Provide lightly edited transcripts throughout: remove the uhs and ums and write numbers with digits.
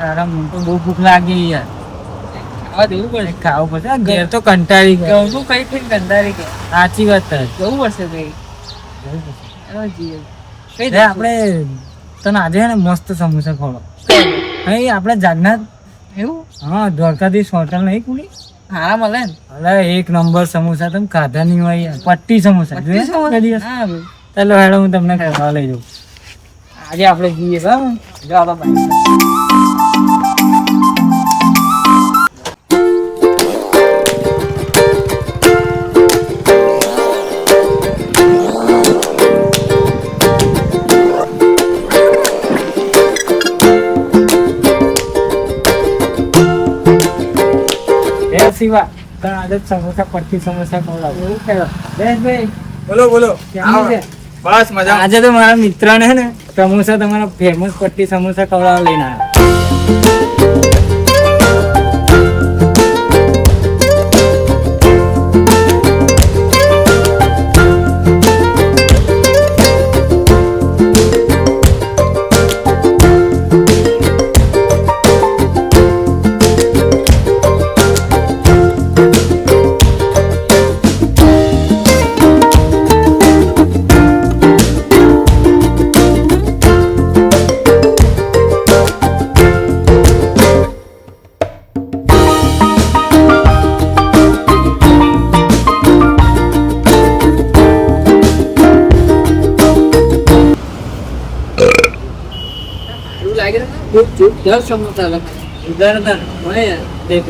આરામ તો બહુ ભૂખ લાગી યાર. ખાવા દેવું પડે. ખાવું પડશે. ઘેર તો કંટાળી ગયા. ઘરનું કઈ કઈ કંટાળી ગયા. સાચી વાત થાય. જવું પડશે કઈ. કઈ આપણે તને આજે ને મસ્ત સમોસા ખવડો. અહીં આપણે જાગનાથ એવું હા દ્વારકાધીશ હોટલ નહીં કુલી હારા મળે ને. અરે એક નંબર સમોસા તમે ખાધા નહીં હોય યાર. પટ્ટી સમોસા પટ્ટી સમોસા? જોયા દિવસ? હા ભાઈ. ચાલો હેડો હું તમને ખાવા લઈ જાઉં. આજે આપણે જઈએ બરાબર. જાઓ તો ભાઈ. શિવા તને આજે સમોસા પટ્ટી સમોસા ખવડાવું. એવું કહેવાય. જયેશભાઈ બોલો બોલો કેવું છે? બસ મજા. આજે તો મારા મિત્ર ને ને સમોસા તમારા ફેમસ પટ્ટી સમોસા ખવડાવવા લઈને આવ્યા. એવું લાગે છે ને? જોરદાર સમોસા લખાય. ઉદાહરણ હોય યાર. દેખ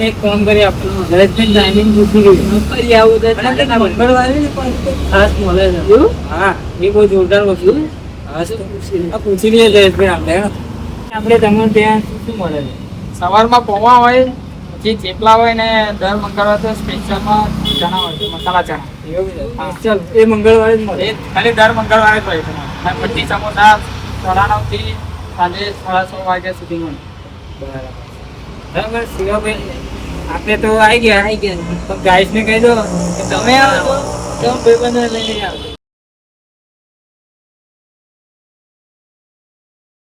એક કામ કરી આપણું જયેશભાઈ ટાઈમિંગ પૂછી ગયું. ફરી આવું તો અને તે મંગળવારે ને પણ ખાસ મળે છે. એવું? હા એ બહુ જોરદાર વસ્તુ છે. હા તો પૂછી લઈએ જયેશભાઈ આપણે આપણે તમને ત્યાં શું મળે છે? સવારમાં પૌવા હોય, પછી થેપલા હોય ને દર મંગળવારે તો સ્પેશિયલમાં ચણા હોય છે, મસાલા ચણા. હા, ચાલ એ મંગળવારે જ મળે. એ ખાલી દર મંગળવારે જ હોય છે. અને પટ્ટી સમોસા 9:30 થી સાંજે 6:30 વાગ્યા સુધી મળે. બરાબર શિવાભાઈ આપણે તો આવી ગયા. તો ગાઈસને કહી દો કે તમે આવો તો ભાઈબંધો લઈને આવજો.